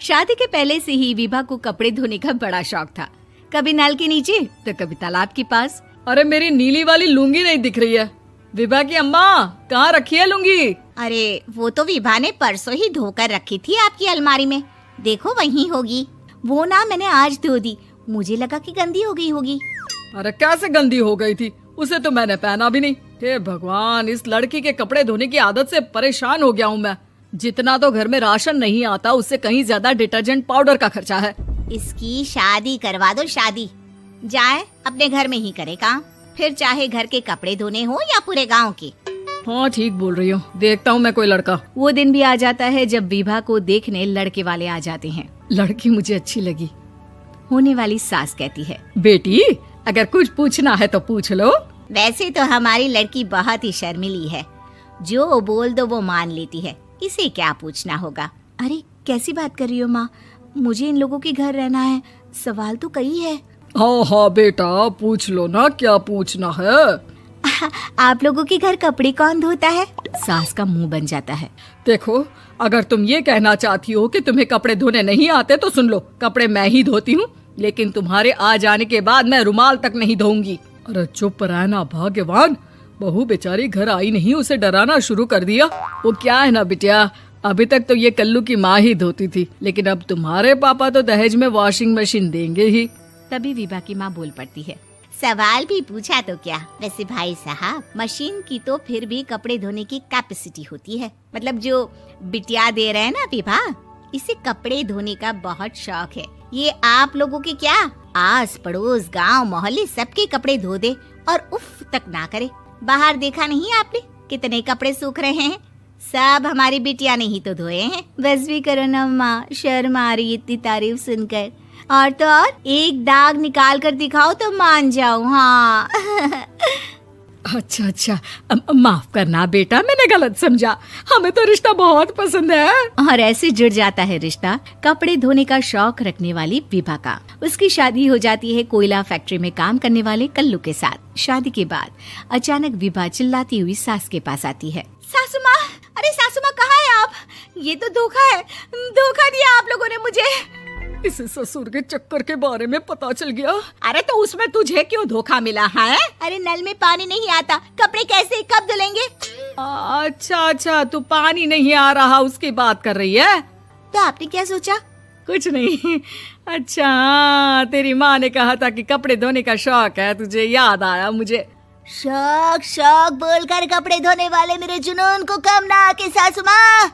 शादी के पहले से ही विभा को कपड़े धोने का बड़ा शौक था। कभी नल के नीचे तो कभी तालाब के पास। अरे मेरी नीली वाली लुंगी नहीं दिख रही है। विभा की अम्मा, कहाँ रखी है लुंगी? अरे वो तो विभा ने परसों ही धोकर रखी थी आपकी अलमारी में, देखो वहीं होगी। वो ना मैंने आज धो दी, मुझे लगा कि गंदी हो गई होगी। अरे कैसे गंदी हो गई थी? उसे तो मैंने पहना भी नहीं। हे भगवान, इस लड़की के कपड़े धोने की आदत से परेशान हो गया हूँ मैं। जितना तो घर में राशन नहीं आता, उससे कहीं ज्यादा डिटर्जेंट पाउडर का खर्चा है। इसकी शादी करवा दो, शादी। जाए अपने घर में ही करे काम, फिर चाहे घर के कपड़े धोने हो या पूरे गांव के। हाँ ठीक बोल रही हो, देखता हूँ मैं कोई लड़का। वो दिन भी आ जाता है जब विभा को देखने लड़के वाले आ जाते हैं। लड़की मुझे अच्छी लगी। होने वाली सास कहती है, बेटी अगर कुछ पूछना है तो पूछ लो। वैसे तो हमारी लड़की बहुत ही शर्मीली है, जो बोल दो वो मान लेती है, इसे क्या पूछना होगा। अरे कैसी बात कर रही हो माँ, मुझे इन लोगों के घर रहना है, सवाल तो कई है। हाँ हाँ बेटा, पूछ लो ना, क्या पूछना है। आप लोगों के घर कपड़े कौन धोता है? सास का मुंह बन जाता है। देखो, अगर तुम ये कहना चाहती हो कि तुम्हें कपड़े धोने नहीं आते तो सुन लो, कपड़े मैं ही धोती हूँ, लेकिन तुम्हारे आ जाने के बाद मैं रुमाल तक नहीं धोऊंगी। अरे चुप रहना भाग्यवान, बहू बेचारी घर आई नहीं, उसे डराना शुरू कर दिया। वो क्या है ना बिटिया, अभी तक तो ये कल्लू की माँ ही धोती थी, लेकिन अब तुम्हारे पापा तो दहेज में वॉशिंग मशीन देंगे ही। तभी विभा की माँ बोल पड़ती है, सवाल भी पूछा तो क्या। वैसे भाई साहब, मशीन की तो फिर भी कपड़े धोने की कैपेसिटी होती है। मतलब जो बिटिया दे रहे हैं ना विभा, इसे कपड़े धोने का बहुत शौक है। ये आप लोगों के क्या, आस पड़ोस गांव मोहल्ले सबके कपड़े धो दे और उफ तक ना करे। बाहर देखा नहीं आपने कितने कपड़े सूख रहे हैं? सब हमारी बिटिया ने ही तो धोए हैं। बस भी करो ना माँ, शर्म आ रही इतनी तारीफ सुनकर। और तो और एक दाग निकाल कर दिखाओ तो मान जाऊं। हाँ अच्छा, माफ करना बेटा, मैंने गलत समझा। हमें तो रिश्ता बहुत पसंद है। और ऐसे जुड़ जाता है रिश्ता कपड़े धोने का शौक रखने वाली विभा का। उसकी शादी हो जाती है कोयला फैक्ट्री में काम करने वाले कल्लू के साथ। शादी के बाद अचानक विभा चिल्लाती हुई सास के पास आती है। सासू माँ, अरे सासू माँ कहाँ है आप? ये तो धोखा है, धोखा दिया आप लोगों ने मुझे। इसे ससुर के चक्कर के बारे में पता चल गया। अरे तो उसमें तुझे क्यों धोखा मिला है? अरे नल में पानी नहीं आता, कपड़े कैसे कब धुलेंगे? अच्छा, तू पानी नहीं आ रहा उसकी बात कर रही है। तो आपने क्या सोचा? कुछ नहीं। अच्छा, तेरी माँ ने कहा था कि कपड़े धोने का शौक है तुझे, याद आया मुझे। शौक बोलकर कपड़े धोने वाले मेरे जुनून को कम ना आके सासू माँ,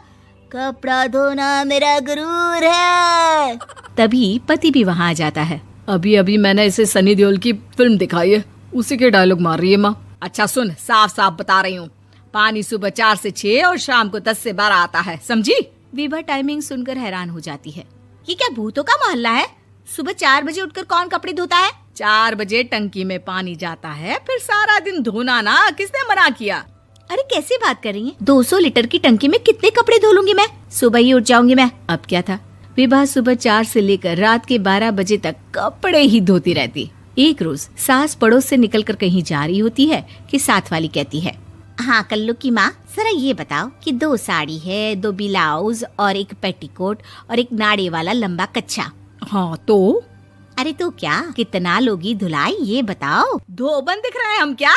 कपड़ा धोना मेरा गुरूर है। तभी पति भी वहाँ आ जाता है। अभी मैंने इसे सनी देओल की फिल्म दिखाई है, उसी के डायलॉग मार रही है माँ। अच्छा सुन, साफ बता रही हूँ, पानी सुबह 4 से 6 और शाम को 10 से 12 आता है, समझी? विभा टाइमिंग सुनकर हैरान हो जाती है। ये क्या भूतों का मोहल्ला है? सुबह 4 बजे उठकर कौन कपड़े धोता है? 4 बजे टंकी में पानी जाता है, फिर सारा दिन धोना ना, किसने मना किया? अरे कैसी बात कर रही हैं? 200 लीटर की टंकी में कितने कपड़े धो लूंगी मैं? सुबह ही उठ जाऊंगी मैं। अब क्या था, विभा सुबह 4 से लेकर रात के 12 बजे तक कपड़े ही धोती रहती। एक रोज सास पड़ोस से निकलकर कहीं जा रही होती है कि साथ वाली कहती है, हाँ कल्लू की माँ, जरा ये बताओ कि 2 साड़ी है, 2 ब्लाउज और एक पेटीकोट और एक नाड़े वाला लंबा कच्छा। हाँ तो? अरे तो क्या, कितना लोगी धुलाई ये बताओ। धोबन दिख रहे हैं हम क्या?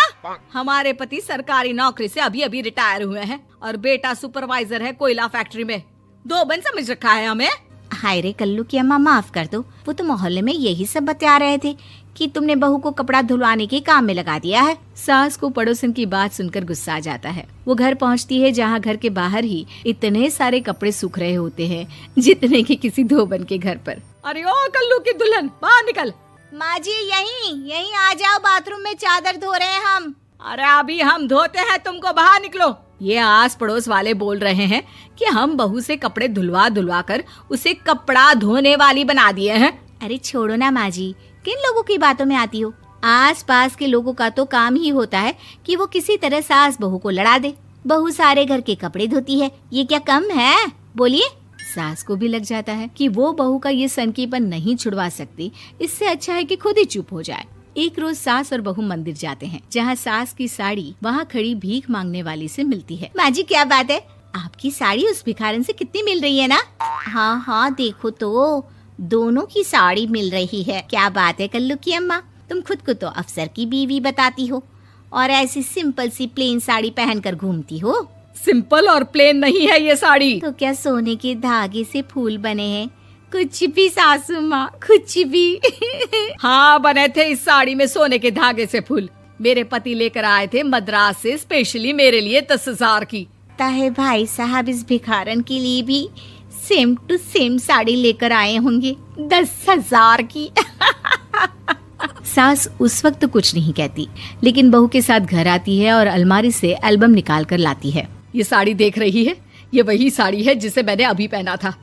हमारे पति सरकारी नौकरी से अभी रिटायर हुए हैं और बेटा सुपरवाइजर है कोयला फैक्ट्री में। धोबन समझ रखा है हमें। हाय रे कल्लू की अम्मा, माफ कर दो, वो तो मोहल्ले में यही सब बता रहे थे कि तुमने बहू को कपड़ा धुलवाने के काम में लगा दिया है। सास को पड़ोसन की बात सुनकर गुस्सा आ जाता है। वो घर पहुंचती है जहां घर के बाहर ही इतने सारे कपड़े सूख रहे होते हैं जितने कि किसी धोबन के घर पर। अरे ओ कल्लू की दुल्हन, बाहर निकल। माँ जी यहीं आ जाओ, बाथरूम में चादर धो रहे हैं हम। अरे अभी हम धोते हैं, तुमको बाहर निकलो। ये आस पड़ोस वाले बोल रहे हैं कि हम बहू से कपड़े धुलवा कर उसे कपड़ा धोने वाली बना दिए हैं। अरे छोड़ो ना माँ जी, किन लोगों की बातों में आती हो? आस पास के लोगों का तो काम ही होता है कि वो किसी तरह सास बहू को लड़ा दे। बहू सारे घर के कपड़े धोती है, ये क्या कम है? बोलिए। सास को भी लग जाता है कि वो बहू का ये सनकीपन नहीं छुड़वा सकती, इससे अच्छा है कि खुद ही चुप हो जाए। एक रोज सास और बहू मंदिर जाते हैं, जहाँ सास की साड़ी वहाँ खड़ी भीख मांगने वाली से मिलती है। माँ जी क्या बात है, आपकी साड़ी उस भिखारन से कितनी मिल रही है ना? हाँ हाँ, देखो तो दोनों की साड़ी मिल रही है। क्या बात है कल्लू की अम्मा, तुम खुद को तो अफसर की बीवी बताती हो और ऐसी सिंपल सी प्लेन साड़ी पहनकर घूमती हो। सिंपल और प्लेन नहीं है ये साड़ी। तो क्या सोने के धागे से फूल बने हैं? कुछ भी सासू माँ, कुछ भी। हाँ, बने थे इस साड़ी में सोने के धागे से फूल। मेरे पति लेकर आए थे मद्रास से स्पेशली मेरे लिए 10,000 की। ताहे भाई साहब इस भिखारन के लिए भी सेम टू सेम साड़ी लेकर आए होंगे 10,000 की। सास उस वक्त तो कुछ नहीं कहती, लेकिन बहू के साथ घर आती है और अलमारी से एल्बम निकाल कर लाती है। ये साड़ी देख रही है, ये वही साड़ी है जिसे मैंने अभी पहना था।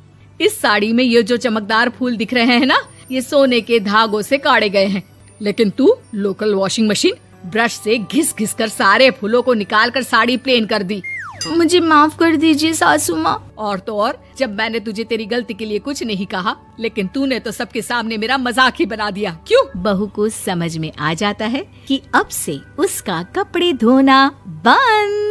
इस साड़ी में ये जो चमकदार फूल दिख रहे हैं ना, ये सोने के धागों से काढ़े गए हैं। लेकिन तू लोकल वॉशिंग मशीन ब्रश से घिस घिस कर सारे फूलों को निकाल कर साड़ी प्लेन कर दी। मुझे माफ कर दीजिए सासू माँ। और तो और, जब मैंने तुझे तेरी गलती के लिए कुछ नहीं कहा, लेकिन तूने तो सबके सामने मेरा मजाक ही बना दिया। क्यों? बहू को समझ में आ जाता है कि अब से उसका कपड़े धोना बंद।